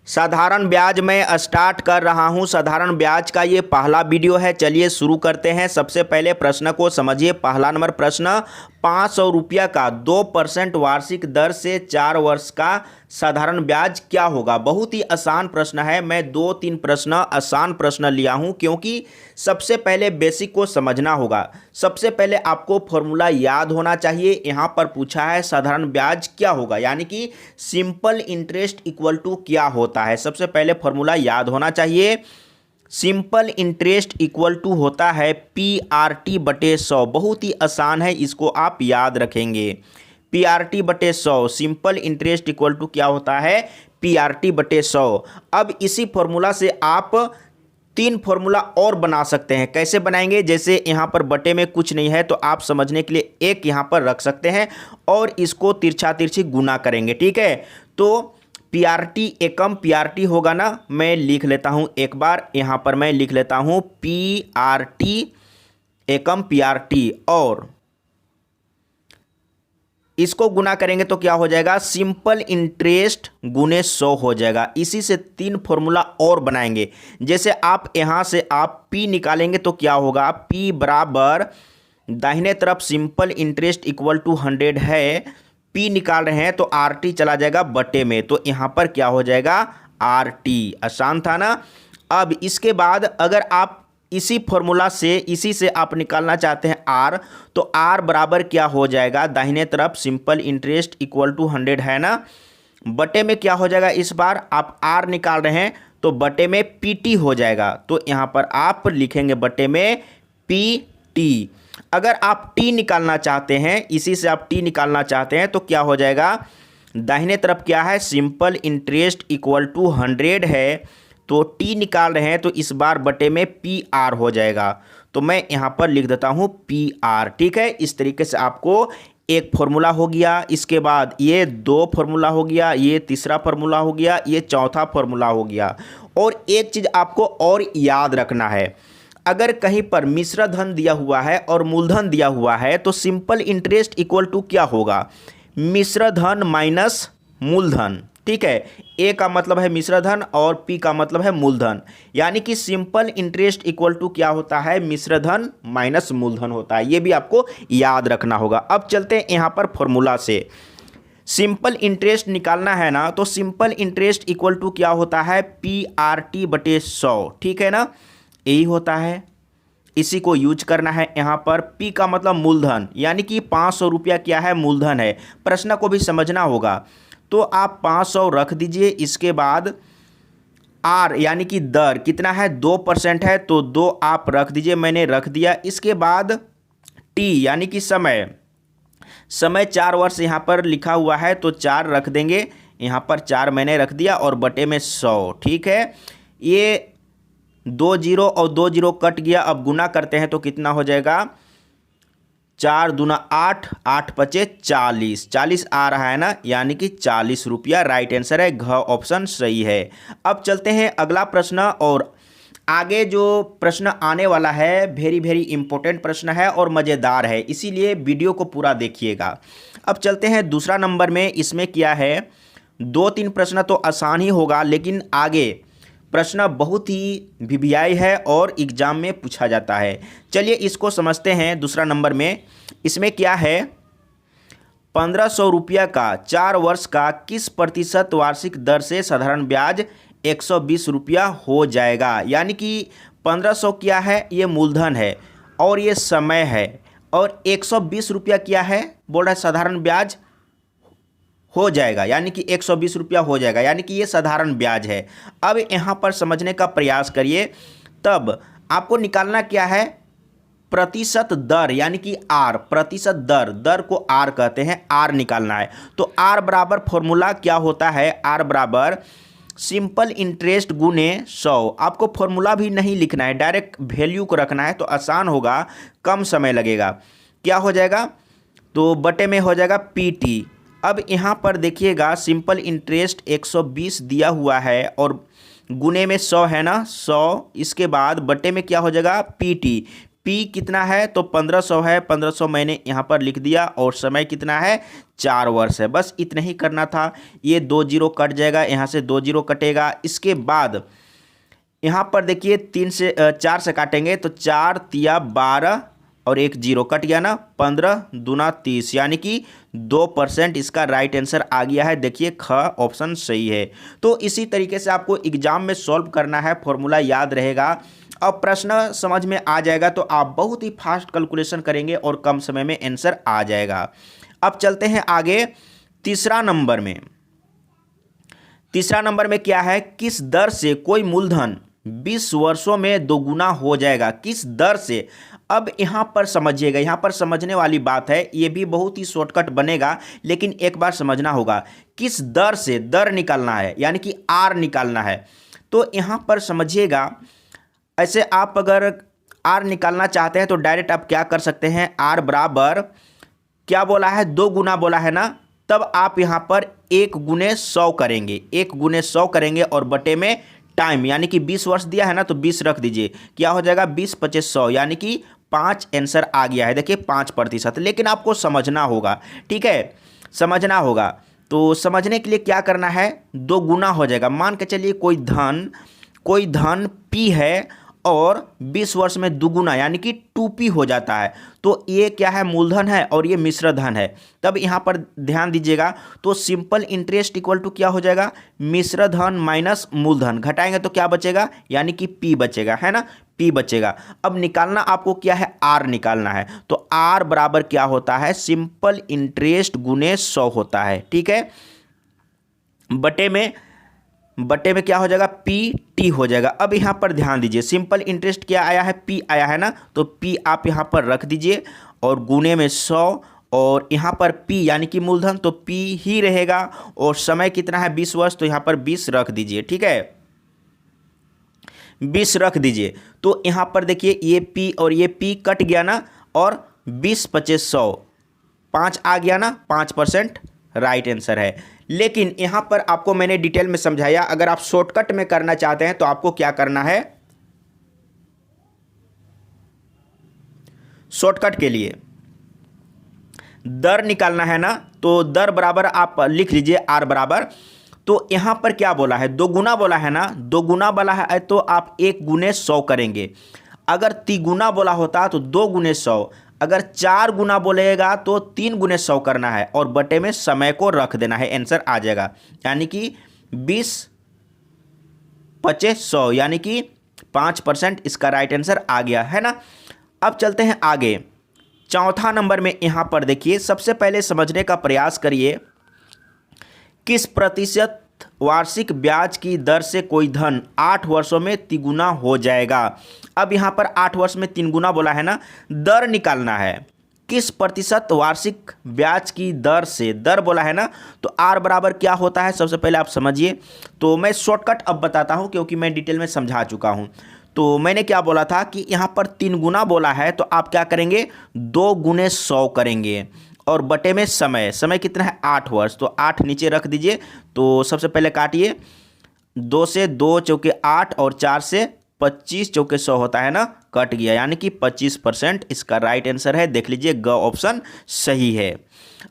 साधारण ब्याज में स्टार्ट कर रहा हूं। साधारण ब्याज का ये पहला वीडियो है। चलिए शुरू करते हैं। सबसे पहले प्रश्न को समझिए। पहला नंबर प्रश्न, 500 रुपया का 2% वार्षिक दर से 4 वर्ष का साधारण ब्याज क्या होगा। बहुत ही आसान प्रश्न है। मैं 2-3 प्रश्न आसान प्रश्न लिया हूं क्योंकि सबसे पहले बेसिक को समझना होगा। सबसे पहले आपको फॉर्मूला याद होना चाहिए। यहां पर पूछा है साधारण ब्याज क्या होगा, यानी कि सिंपल इंटरेस्ट इक्वल टू क्या होता है। सबसे पहले फॉर्मूला याद होना चाहिए। सिंपल इंटरेस्ट इक्वल टू होता है PRT/100। बहुत ही आसान है, इसको आप याद रखेंगे। PRT/100 simple interest equal to क्या होता है, PRT/100। अब इसी फॉर्मूला से आप 3 फॉर्मूला और बना सकते हैं। कैसे बनाएंगे, जैसे यहाँ पर बटे में कुछ नहीं है तो आप समझने के लिए एक यहाँ पर रख सकते हैं और इसको तिरछा तिरछी गुना करेंगे। ठीक है, तो PRT एकम PRT होगा ना। मैं लिख लेता हूँ एक बार, यहाँ पर मैं लिख लेता हूँ PRT एकम PRT और इसको गुना करेंगे तो क्या हो जाएगा, सिंपल इंटरेस्ट गुने 100 हो जाएगा। इसी से 3 फॉर्मूला और बनाएंगे। जैसे आप यहाँ से आप P निकालेंगे तो क्या होगा, P बराबर दाहिने तरफ सिंपल इंटरेस्ट इक्वल टू 100 है, P निकाल रहे हैं तो RT चला जाएगा बटे में, तो यहाँ पर क्या हो जाएगा RT। आसान था ना। अब इसके बाद अगर आप इसी फॉर्मूला से इसी से आप निकालना चाहते हैं R, तो R बराबर क्या हो जाएगा, दाहिने तरफ सिंपल इंटरेस्ट इक्वल टू 100 है ना, बटे में क्या हो जाएगा, इस बार आप R निकाल रहे हैं तो बटे में PT हो जाएगा। तो यहाँ पर आप लिखेंगे बटे में PT। अगर आप T निकालना चाहते हैं, इसी से आप T निकालना चाहते हैं तो क्या हो जाएगा, दाहिने तरफ क्या है, सिंपल इंटरेस्ट इक्वल टू 100 है, तो T निकाल रहे हैं तो इस बार बटे में PR हो जाएगा। तो मैं यहाँ पर लिख देता हूँ PR। ठीक है, इस तरीके से आपको एक फॉर्मूला हो गया, इसके बाद ये 2 फॉर्मूला हो गया, ये तीसरा फॉर्मूला हो गया, ये चौथा फॉर्मूला हो गया। और एक चीज़ आपको और याद रखना है, अगर कहीं पर मिश्र धन दिया हुआ है और मूलधन दिया हुआ है तो सिंपल इंटरेस्ट इक्वल टू क्या होगा, मिश्र धन माइनस मूलधन। ठीक है, A का मतलब है मिश्र धन और P का मतलब है मूलधन, यानी कि सिंपल इंटरेस्ट इक्वल टू क्या होता है, मिश्र धन माइनस मूलधन होता है। ये भी आपको याद रखना होगा। अब चलते हैं यहाँ पर फॉर्मूला से। सिंपल इंटरेस्ट निकालना है ना, तो सिंपल इंटरेस्ट इक्वल टू क्या होता है, PRT/100। ठीक है ना, यही होता है, इसी को यूज करना है यहाँ पर। P का मतलब मूलधन, यानी कि 500 रुपया क्या है, मूलधन है। प्रश्न को भी समझना होगा, तो आप 500 रख दीजिए। इसके बाद R यानी कि दर कितना है, 2% है, तो 2 आप रख दीजिए, मैंने रख दिया। इसके बाद T यानी कि समय 4 वर्ष यहाँ पर लिखा हुआ है तो 4 रख देंगे, यहाँ पर 4 मैंने रख दिया और बटे में 100। ठीक है, ये 2 0 और 2 0 कट गया। अब गुना करते हैं तो कितना हो जाएगा, 4 दूना 8, 8 पचे 40, 40 आ रहा है ना, यानी कि 40 रुपया राइट आंसर है। घ ऑप्शन सही है। अब चलते हैं अगला प्रश्न, और आगे जो प्रश्न आने वाला है वेरी इंपॉर्टेंट प्रश्न है और मज़ेदार है, इसीलिए वीडियो को पूरा देखिएगा। अब चलते हैं दूसरा नंबर में। इसमें क्या है, 2-3 प्रश्न तो आसान ही होगा, लेकिन आगे प्रश्न बहुत ही वीवीआई है और एग्जाम में पूछा जाता है। चलिए इसको समझते हैं। दूसरा नंबर में इसमें क्या है, 1500 रुपया का 4 वर्ष का किस प्रतिशत वार्षिक दर से साधारण ब्याज 120 रुपया हो जाएगा। यानी कि 1500 क्या है, ये मूलधन है और ये समय है, और 120 रुपया क्या है, बोल रहा है साधारण ब्याज हो जाएगा, यानी कि 120 रुपया हो जाएगा, यानी कि ये साधारण ब्याज है। अब यहाँ पर समझने का प्रयास करिए, तब आपको निकालना क्या है, प्रतिशत दर, यानी कि R, प्रतिशत दर को R कहते हैं, R निकालना है। तो R बराबर फॉर्मूला क्या होता है, R बराबर सिंपल इंटरेस्ट गुने 100। आपको फॉर्मूला भी नहीं लिखना है, डायरेक्ट वैल्यू को रखना है तो आसान होगा, कम समय लगेगा। क्या हो जाएगा, तो बटे में हो जाएगा PT। अब यहाँ पर देखिएगा, सिंपल इंटरेस्ट 120 दिया हुआ है और गुने में 100 है ना, 100। इसके बाद बटे में क्या हो जाएगा, PT। पी कितना है तो 1500 है, 1500 मैंने यहाँ पर लिख दिया और समय कितना है 4 वर्ष है। बस इतना ही करना था। ये 2 जीरो कट जाएगा, यहाँ से 2 जीरो कटेगा। इसके बाद यहाँ पर देखिए 4 से काटेंगे तो 4 तिया 12 और 1 जीरो कट गया ना, 15 दूना 30 यानी कि 2% इसका राइट आंसर आ गया है। देखिए ख ऑप्शन सही है। तो इसी तरीके से आपको एग्जाम में सॉल्व करना है, फॉर्मूला याद रहेगा। अब प्रश्न समझ में आ जाएगा तो आप बहुत ही फास्ट कैलकुलेशन करेंगे और कम समय में आंसर आ जाएगा। अब चलते हैं आगे तीसरा नंबर में। तीसरा नंबर में क्या है, किस दर से कोई मूलधन 20 वर्षों में दोगुना हो जाएगा, किस दर से। अब यहाँ पर समझिएगा, यहाँ पर समझने वाली बात है, ये भी बहुत ही शॉर्टकट बनेगा लेकिन एक बार समझना होगा। किस दर से, दर निकालना है यानी कि आर निकालना है। तो यहाँ पर समझिएगा, ऐसे आप अगर आर निकालना चाहते हैं तो डायरेक्ट आप क्या कर सकते हैं, आर बराबर क्या बोला है, 2 गुना बोला है ना, तब आप यहाँ पर 1 गुने 100 करेंगे, 1 गुने 100 करेंगे और बटे में टाइम यानी कि 20 वर्ष दिया है ना तो 20 रख दीजिए। क्या हो जाएगा 20 25 100 यानी कि 5 आंसर आ गया है। देखिए 5%, लेकिन आपको समझना होगा, ठीक है, समझना होगा। तो समझने के लिए क्या करना है, 2 गुना हो जाएगा। मान के चलिए कोई धन P है और 20 वर्ष में दुगुना यानी कि 2P हो जाता है। तो ये क्या है, मूलधन है और ये मिश्र धन है। तब यहाँ पर ध्यान दीजिएगा, तो सिंपल इंटरेस्ट इक्वल टू क्या हो जाएगा, मिश्र धन माइनस मूलधन, घटाएंगे तो क्या बचेगा, यानी कि P बचेगा, है ना, P बचेगा। अब निकालना आपको क्या है, R निकालना है। तो R बराबर क्या होता है, सिंपल इंटरेस्ट गुने 100 होता है, ठीक है। बटे में क्या हो जाएगा, PT हो जाएगा। अब यहाँ पर ध्यान दीजिए, सिंपल इंटरेस्ट क्या आया है, P आया है ना, तो P आप यहाँ पर रख दीजिए और गुने में 100 और यहाँ पर P यानी कि मूलधन, तो P ही रहेगा। और समय कितना है 20 वर्ष, तो यहाँ पर 20 रख दीजिए, ठीक है, 20 रख दीजिए। तो यहाँ पर देखिए ये P और ये P कट गया ना, और 20 25 100 5 आ गया ना, 5% राइट आंसर है। लेकिन यहाँ पर आपको मैंने डिटेल में समझाया, अगर आप शॉर्टकट में करना चाहते हैं तो आपको क्या करना है, शॉर्टकट के लिए दर निकालना है ना, तो दर बराबर आप लिख लीजिए आर बराबर। तो यहाँ पर क्या बोला है, 2 गुना बोला है ना, 2 गुना बोला है तो आप 1 गुने 100 करेंगे। अगर 3 गुना बोला होता तो 2 गुने 100, अगर 4 गुना बोलेगा तो 3 गुने 100 करना है और बटे में समय को रख देना है, आंसर आ जाएगा। यानी कि 20 25 100 यानी कि 5% इसका राइट आंसर आ गया, है ना। अब चलते हैं आगे चौथा नंबर में। यहाँ पर देखिए, सबसे पहले समझने का प्रयास करिए, किस प्रतिशत वार्षिक ब्याज की दर से कोई धन 8 वर्षों में तिगुना हो जाएगा। अब यहाँ पर 8 वर्ष में 3 गुना बोला है ना, दर निकालना है, किस प्रतिशत वार्षिक ब्याज की दर से, दर बोला है ना, तो आर बराबर क्या होता है, सबसे पहले आप समझिए। तो मैं शॉर्टकट अब बताता हूँ क्योंकि मैं डिटेल में समझा चुका हूँ। तो मैंने क्या बोला था कि यहाँ पर 3 गुना बोला है तो आप क्या करेंगे, 2 गुने 100 करेंगे और बटे में समय कितना है 8 वर्ष, तो 8 नीचे रख दीजिए। तो सबसे पहले काटिए, 2 से 2 चौके 8 और 4 से 25 चौके 100 होता है ना, कट गया, यानी कि 25% इसका राइट आंसर है। देख लीजिए ग ऑप्शन सही है।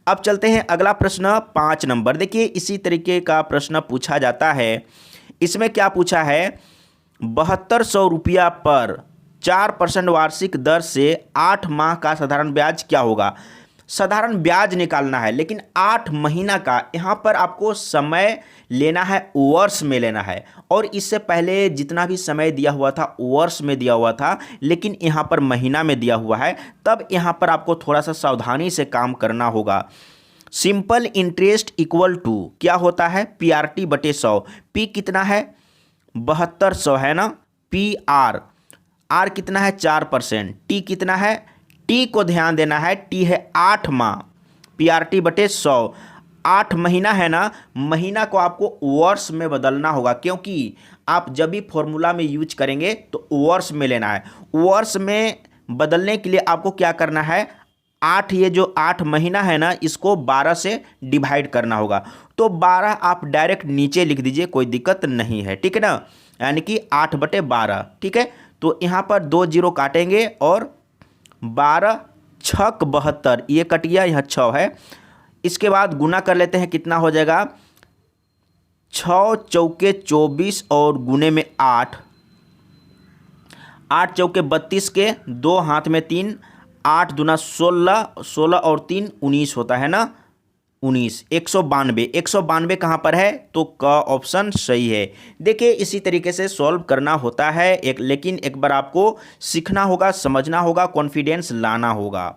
अब चलते हैं अगला प्रश्न 5 नंबर। देखिए इसी तरीके का प्रश्न पूछा जाता है। इसमें क्या पूछा है, 7200 रुपया पर 4% वार्षिक दर से 8 माह का साधारण ब्याज क्या होगा। साधारण ब्याज निकालना है लेकिन 8 महीना का, यहाँ पर आपको समय लेना है वर्ष में लेना है, और इससे पहले जितना भी समय दिया हुआ था वर्ष में दिया हुआ था, लेकिन यहाँ पर महीना में दिया हुआ है। तब यहाँ पर आपको थोड़ा सा सावधानी से काम करना होगा। सिंपल इंटरेस्ट इक्वल टू क्या होता है, PRT बटे 100। P कितना है 7200 है ना, PR, R कितना है 4%, T कितना है, T को ध्यान देना है, T है 8 माह, PRT बटे 100। 8 महीना है ना, महीना को आपको वर्ष में बदलना होगा, क्योंकि आप जब भी फॉर्मूला में यूज करेंगे तो वर्ष में लेना है। वर्ष में बदलने के लिए आपको क्या करना है, 8, ये जो 8 महीना है ना, इसको 12 से डिवाइड करना होगा। तो 12 आप डायरेक्ट नीचे लिख दीजिए, कोई दिक्कत नहीं है, ठीक है ना, यानी कि 8 बटे 12, ठीक है। तो यहाँ पर 2 जीरो काटेंगे और 12 छक 72, ये कट गया, यह 6 है। इसके बाद गुना कर लेते हैं, कितना हो जाएगा, 6 चौके 24 और गुने में 8, 8 चौके 32 के 2 हाथ में 3, 8 दूना 16, 16 और 3 19 होता है ना, 19, 192, 192 कहाँ पर है, तो क ऑप्शन सही है। देखिए इसी तरीके से सॉल्व करना होता है लेकिन एक बार आपको सीखना होगा, समझना होगा, कॉन्फिडेंस लाना होगा।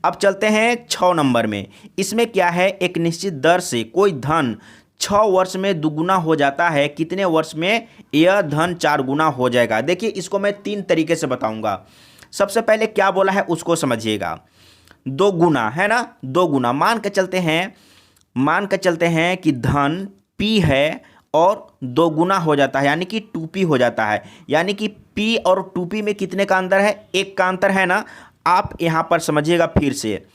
अब चलते हैं 6 नंबर में। इसमें क्या है, एक निश्चित दर से कोई धन 6 वर्ष में दुगुना हो जाता है, कितने वर्ष में यह धन 4 गुना हो जाएगा। देखिए इसको मैं 3 तरीके से बताऊंगा। सबसे पहले क्या बोला है उसको समझिएगा, 2 गुना है ना, 2 गुना मान के चलते हैं कि धन P है और 2 गुना हो जाता है, यानी कि 2P हो जाता है। यानी कि P और 2P में कितने का अंतर है, 1 का अंतर है ना। आप यहाँ पर समझिएगा, फिर से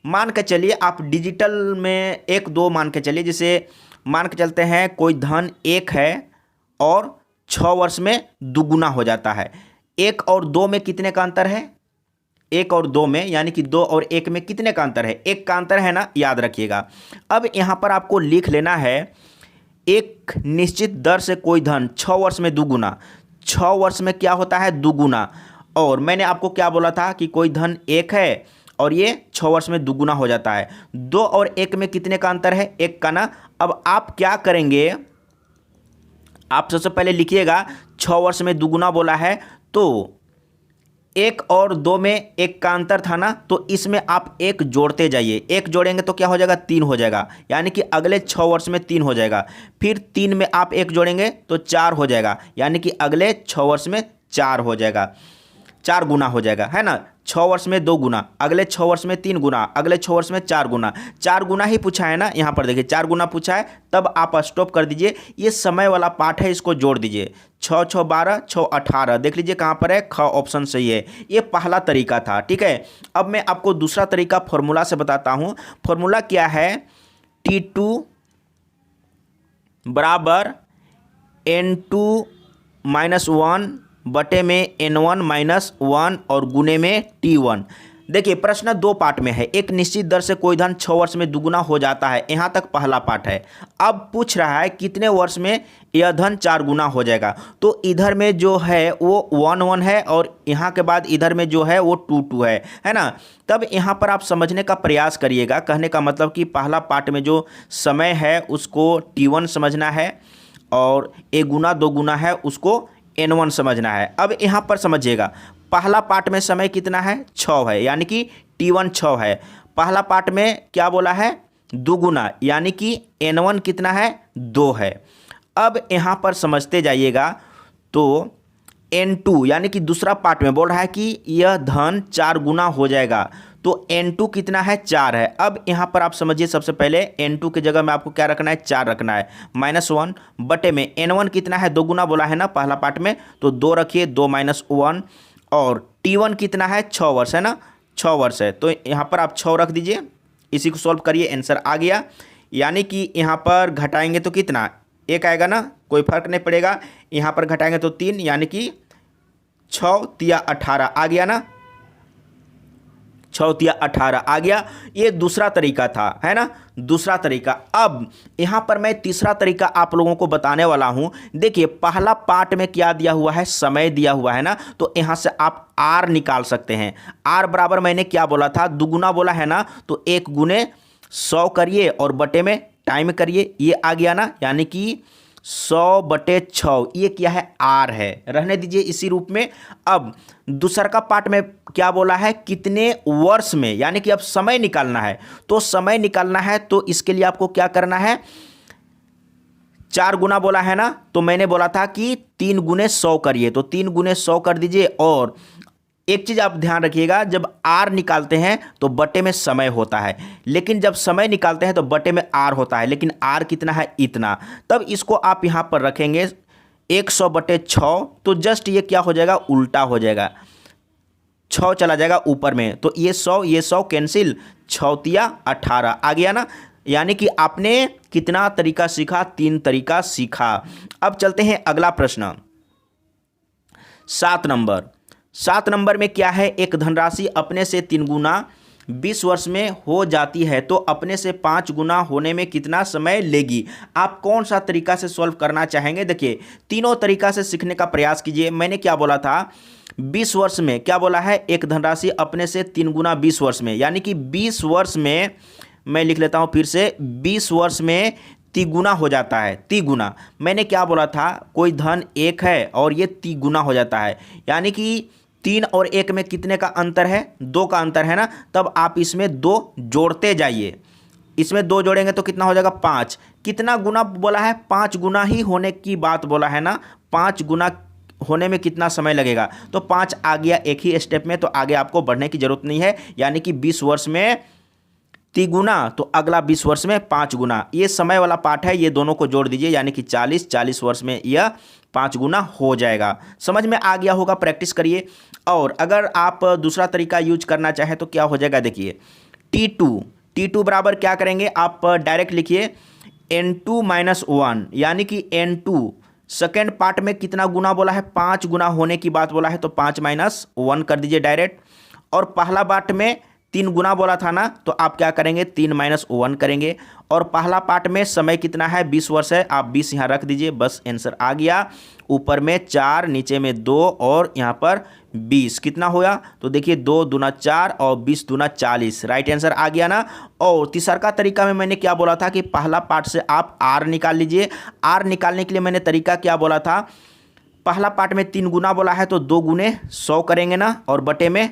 मान के चलिए, आप डिजिटल में 1 2 मान के चलिए। जैसे मान के चलते हैं कोई धन 1 है और 6 वर्ष में दुगुना हो जाता है। 1 और 2 में कितने का अंतर है, 1 और 2 में, यानी कि 2 और 1 में कितने का अंतर है, 1 का अंतर है ना, याद रखिएगा। अब यहाँ पर आपको लिख लेना है, एक निश्चित दर से कोई धन 6 वर्ष में दुगुना, 6 वर्ष में क्या होता है, दुगुना। और मैंने आपको क्या बोला था कि कोई धन 1 है और ये 6 वर्ष में दुगुना हो जाता है। 2 और 1 में कितने का अंतर है, 1 का ना। अब आप क्या करेंगे, आप सबसे पहले लिखिएगा 6 वर्ष में दुगुना बोला है, तो 1 और 2 में 1 का अंतर था ना, तो इसमें आप 1 जोड़ते जाइए। 1 जोड़ेंगे तो क्या हो जाएगा, 3 हो जाएगा, यानी कि अगले 6 वर्ष में 3 हो जाएगा। फिर 3 में आप 1 जोड़ेंगे तो 4 हो जाएगा, यानी कि अगले 6 वर्ष में 4 हो जाएगा, 4 गुना हो जाएगा, है ना। 6 वर्ष में 2 गुना, अगले 6 वर्ष में 3 गुना, अगले 6 वर्ष में 4 गुना। 4 गुना ही पूछा है ना, यहाँ पर देखिए 4 गुना पूछा है, तब आप स्टॉप कर दीजिए। ये समय वाला पार्ट है, इसको जोड़ दीजिए। 6 6 12, 6 18, देख लीजिए कहाँ पर है, ख ऑप्शन सही है। ये पहला तरीका था, ठीक है। अब मैं आपको दूसरा तरीका फॉर्मूला से बताता हूँ। फॉर्मूला क्या है, T2 बराबर N2 - 1 बटे में N1 - 1 और गुने में T1। देखिए प्रश्न 2 पार्ट में है। एक निश्चित दर से कोई धन 6 वर्ष में दुगुना हो जाता है, यहाँ तक पहला पार्ट है। अब पूछ रहा है कितने वर्ष में यह धन 4 गुना हो जाएगा। तो इधर में जो है वो 1 1 है और यहाँ के बाद इधर में जो है वो 2 2 है ना। तब यहाँ पर आप समझने का प्रयास करिएगा। कहने का मतलब कि पहला पार्ट में जो समय है उसको T1 समझना है और 1 गुना 2 गुना है उसको N1 समझना है। अब यहाँ पर समझिएगा, पहला पार्ट में समय कितना है, 6 है, यानी कि T1 6 है। पहला पार्ट में क्या बोला है, दुगुना, यानी कि N1 कितना है, 2 है। अब यहाँ पर समझते जाइएगा, तो N2 यानी कि दूसरा पार्ट में बोल रहा है कि यह धन 4 गुना हो जाएगा, तो N2 कितना है, 4 है। अब यहाँ पर आप समझिए, सबसे पहले N2 की जगह में आपको क्या रखना है, 4 रखना है, -1 बटे में N1 कितना है, 2 गुना बोला है ना पहला पार्ट में, तो 2 रखिए, 2 - 1 और T1 कितना है, 6 वर्ष है ना, 6 वर्ष है, तो यहाँ पर आप 6 रख दीजिए। इसी को सॉल्व करिए, आंसर आ गया। यानी कि यहाँ पर घटाएंगे तो कितना, 1 आएगा ना, कोई फर्क नहीं पड़ेगा। यहाँ पर घटाएंगे तो 3, यानी कि 6 तिया 18 आ गया ना, 6 तिया 18 आ गया। ये दूसरा तरीका था, है ना, दूसरा तरीका। अब यहाँ पर मैं तीसरा तरीका आप लोगों को बताने वाला हूँ। देखिए पहला पार्ट में क्या दिया हुआ है, समय दिया हुआ है ना, तो यहाँ से आप R निकाल सकते हैं। R बराबर मैंने क्या बोला था, दुगुना बोला है ना, तो 1 गुने 100 करिए और बटे में टाइम करिए, ये आ गया ना, यानी कि 100 बटे 6, ये क्या है, R है, रहने दीजिए इसी रूप में। अब दूसरा का पार्ट में क्या बोला है, कितने वर्ष में, यानी कि अब समय निकालना है। तो समय निकालना है तो इसके लिए आपको क्या करना है, 4 गुना बोला है ना, तो मैंने बोला था कि 3 गुने 100 करिए, तो 3 गुने 100 कर दीजिए। और एक चीज़ आप ध्यान रखिएगा, जब R निकालते हैं तो बटे में समय होता है, लेकिन जब समय निकालते हैं तो बटे में R होता है, लेकिन R कितना है, इतना। तब इसको आप यहाँ पर रखेंगे 100 बटे 6, तो जस्ट ये क्या हो जाएगा, उल्टा हो जाएगा, 6 चला जाएगा ऊपर में, तो ये 100 कैंसिल, 6 तिया 18 आ गया ना। यानी कि आपने कितना तरीका सीखा, 3 तरीका सीखा। अब चलते हैं अगला प्रश्न, 7 नंबर। 7 नंबर में क्या है, एक धनराशि अपने से 3 गुना 20 वर्ष में हो जाती है तो अपने से 5 गुना होने में कितना समय लेगी। आप कौन सा तरीका से सॉल्व करना चाहेंगे। देखिए तीनों तरीका से सीखने का प्रयास कीजिए। मैंने क्या बोला था, 20 वर्ष में क्या बोला है, एक धनराशि अपने से 3 गुना 20 वर्ष में, यानी कि 20 वर्ष में, मैं लिख लेता हूं फिर से, 20 वर्ष में तिगुना हो जाता है। तिगुना मैंने क्या बोला था, कोई धन 1 है और ये तिगुना हो जाता है, यानी कि 3 और 1 में कितने का अंतर है, 2 का अंतर है ना। तब आप इसमें 2 जोड़ते जाइए, इसमें 2 जोड़ेंगे तो कितना हो जाएगा 5। कितना गुना बोला है, 5 गुना ही होने की बात बोला है ना। 5 गुना होने में कितना समय लगेगा, तो 5 आ गया एक ही स्टेप में, तो आगे आपको बढ़ने की जरूरत नहीं है। यानी कि 20 वर्ष में तिगुना, तो अगला 20 वर्ष में 5 गुना। ये समय वाला पार्ट है, ये दोनों को जोड़ दीजिए, यानी कि 40 वर्ष में यह 5 गुना हो जाएगा। समझ में आ गया होगा, प्रैक्टिस करिए। और अगर आप दूसरा तरीका यूज करना चाहें तो क्या हो जाएगा, देखिए T2 बराबर क्या करेंगे, आप डायरेक्ट लिखिए N2 माइनस 1, यानी कि N2 सेकेंड पार्ट में कितना गुना बोला है, 5 गुना होने की बात बोला है, तो 5 माइनस 1 कर दीजिए डायरेक्ट। और पहला पार्ट में 3 गुना बोला था ना, तो आप क्या करेंगे, 3 माइनस 1 करेंगे। और पहला पार्ट में समय कितना है, 20 वर्ष है, आप 20 यहाँ रख दीजिए, बस आंसर आ गया। ऊपर में 4, नीचे में 2 और यहाँ पर 20, कितना होगा, तो देखिए 2 दूना 4 और 20 दूना 40, राइट आंसर आ गया ना। और तीसरा का तरीका में मैंने क्या बोला था कि पहला पार्ट से आप R निकाल लीजिए। R निकालने के लिए मैंने तरीका क्या बोला था, पहला पार्ट में 3 गुना बोला है तो 2 गुने 100 करेंगे ना, और बटे में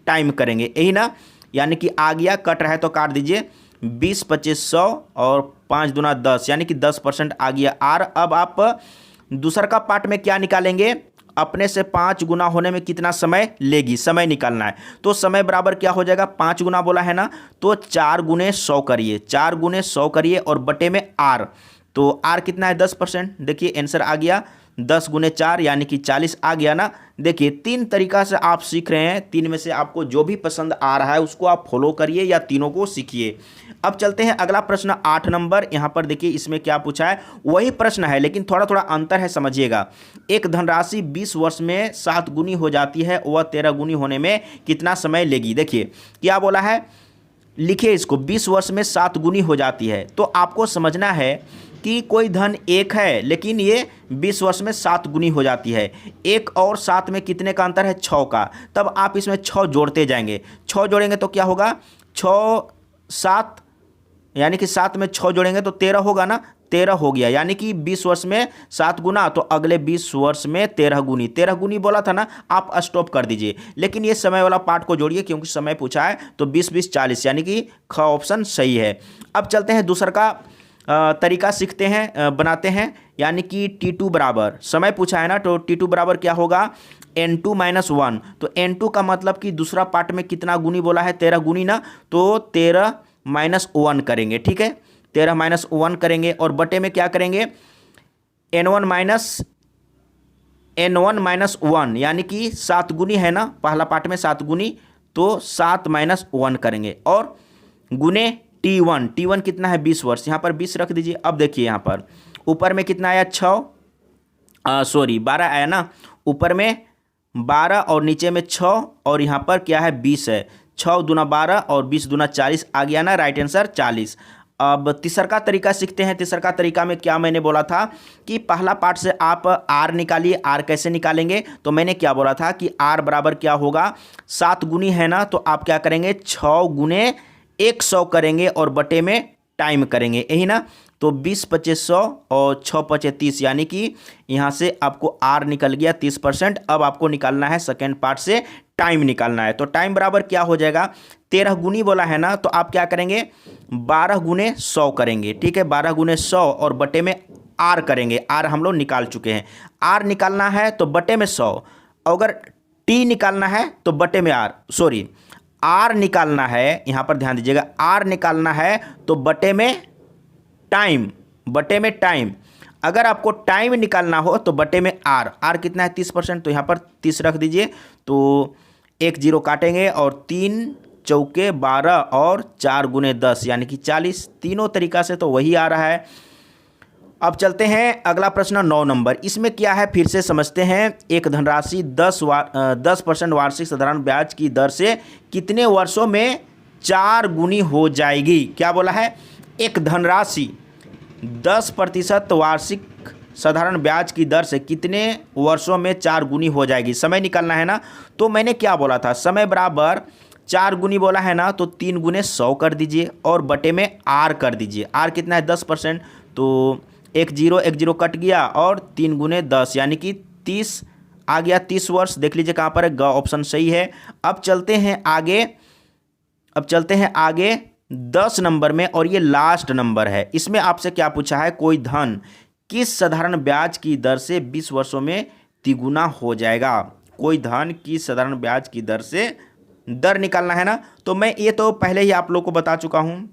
टाइम करेंगे, यही ना। यानी कि आ गया, कट रहा है तो काट दीजिए, 20 25 100 और 5 दूना 10, यानी कि 10% आ गया R। अब आप दूसरा का पार्ट में क्या निकालेंगे, अपने से 5 गुना होने में कितना समय लेगी, समय निकालना है। तो समय बराबर क्या हो जाएगा, 5 गुना बोला है ना, तो 4 गुने 100 करिए, 4 गुने 100 करिए और बटे में R, तो R कितना है 10%। देखिए आंसर आ गया 10 गुने 4, यानी कि 40 आ गया ना। देखिए 3 तरीका से आप सीख रहे हैं, 3 में से आपको जो भी पसंद आ रहा है उसको आप फॉलो करिए या तीनों को सीखिए। अब चलते हैं अगला प्रश्न 8 नंबर। यहाँ पर देखिए इसमें क्या पूछा है, वही प्रश्न है लेकिन थोड़ा थोड़ा अंतर है, समझिएगा। एक धनराशि 20 वर्ष में 7 गुनी हो जाती है, वह 13 गुनी होने में कितना समय लेगी। देखिए क्या बोला है, लिखिए इसको, 20 वर्ष में 7 गुनी हो जाती है, तो आपको समझना है कि कोई धन 1 है लेकिन ये 20 वर्ष में 7 गुनी हो जाती है। 1 और 7 में कितने का अंतर है, 6 का। तब आप इसमें 6 जोड़ते जाएंगे, 6 जोड़ेंगे तो क्या होगा, 6 7, यानी कि 7 में 6 जोड़ेंगे तो 13 होगा ना, 13 हो गया। यानी कि 20 वर्ष में 7 गुना, तो अगले 20 वर्ष में 13 गुनी। 13 गुनी बोला था ना, आप स्टॉप कर दीजिए, लेकिन ये समय वाला पार्ट को जोड़िए क्योंकि समय पूछा है। तो 20 20 40, यानी कि ख ऑप्शन सही है। अब चलते हैं दूसरा का तरीका सीखते हैं, बनाते हैं। यानी कि T2 बराबर, समय पूछा है ना, तो T2 बराबर क्या होगा, N2 माइनस 1। तो N2 का मतलब कि दूसरा पार्ट में कितना गुनी बोला है, 13 गुनी ना, तो 13 माइनस 1 करेंगे, ठीक है, 13 माइनस 1 करेंगे और बटे में क्या करेंगे, N1 माइनस 1, यानी कि 7 गुनी है ना, पहला पार्ट में 7 गुनी, तो 7 माइनस 1 करेंगे और गुने T1 कितना है 20 वर्ष, यहाँ पर 20 रख दीजिए। अब देखिए यहाँ पर ऊपर में कितना आया, 12 आया ना, ऊपर में 12 और नीचे में 6 और यहाँ पर क्या है 20 है, 6 दूना 12 और 20 दूना 40 आ गया ना, राइट आंसर 40। अब तीसरा का तरीका सीखते हैं। तीसरा का तरीका में क्या मैंने बोला था कि पहला पार्ट से आप R निकालिए। R कैसे निकालेंगे, तो मैंने क्या बोला था कि R बराबर क्या होगा, 7 गुनी है ना, तो आप क्या करेंगे, 6 गुने 100 करेंगे और बटे में टाइम करेंगे, यही ना। तो 20 25 100 और 6 5 30, यानी कि यहाँ से आपको R निकल गया 30%। अब आपको निकालना है सेकेंड पार्ट से टाइम निकालना है। तो टाइम बराबर क्या हो जाएगा, 13 गुनी बोला है ना, तो आप क्या करेंगे, 12 गुने 100 करेंगे, ठीक है, 12 गुने 100 और बटे में R करेंगे। R हम लोग निकाल चुके हैं। R निकालना है तो बटे में 100, अगर T निकालना है तो बटे में R निकालना है, यहाँ पर ध्यान दीजिएगा, R निकालना है तो बटे में टाइम। अगर आपको टाइम निकालना हो तो बटे में R कितना है 30%, तो यहाँ पर 30 रख दीजिए। तो 1 0 काटेंगे और 3 चौके 12 और 4 गुने 10, यानी कि 40। तीनों तरीका से तो वही आ रहा है। अब चलते हैं अगला प्रश्न 9 नंबर। इसमें क्या है फिर से समझते हैं। एक धनराशि 10% वार्षिक साधारण ब्याज की दर से कितने वर्षों में 4 गुनी हो जाएगी? क्या बोला है? एक धनराशि 10% वार्षिक साधारण ब्याज की दर से कितने वर्षों में 4 गुनी हो जाएगी? समय निकालना है ना। तो मैंने क्या बोला था? समय बराबर 4 गुनी बोला है ना, तो 3 गुने 100 कर दीजिए और बटे में आर कर दीजिए। आर कितना है? 10%। तो एक जीरो कट गया और 3 गुने 10 यानी कि 30 आ गया। 30 वर्ष देख लीजिए कहाँ पर है, ग ऑप्शन सही है। अब चलते हैं आगे 10 नंबर में, और ये लास्ट नंबर है। इसमें आपसे क्या पूछा है? कोई धन किस साधारण ब्याज की दर से 20 वर्षों में तिगुना हो जाएगा? कोई धन किस साधारण ब्याज की दर से, दर निकालना है ना। तो मैं ये तो पहले ही आप लोग को बता चुका हूँ,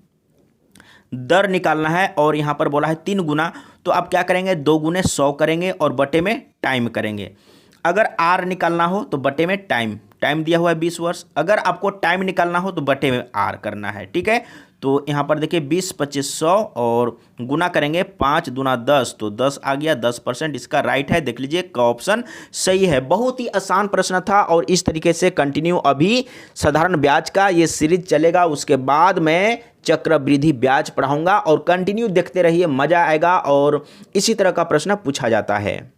दर निकालना है और यहाँ पर बोला है 3 गुना। तो आप क्या करेंगे? 2 गुने 100 करेंगे और बटे में टाइम करेंगे। अगर आर निकालना हो तो बटे में टाइम दिया हुआ है 20 वर्ष। अगर आपको टाइम निकालना हो तो बटे में आर करना है। ठीक है, तो यहाँ पर देखिए 20 25 100 और गुना करेंगे 5 दूना 10, तो 10 आ गया। 10% इसका राइट है। देख लीजिए का ऑप्शन सही है। बहुत ही आसान प्रश्न था और इस तरीके से कंटिन्यू अभी साधारण ब्याज का ये सीरीज चलेगा। उसके बाद मैं चक्रवृद्धि ब्याज पढ़ाऊंगा और कंटिन्यू देखते रहिए, मजा आएगा और इसी तरह का प्रश्न पूछा जाता है।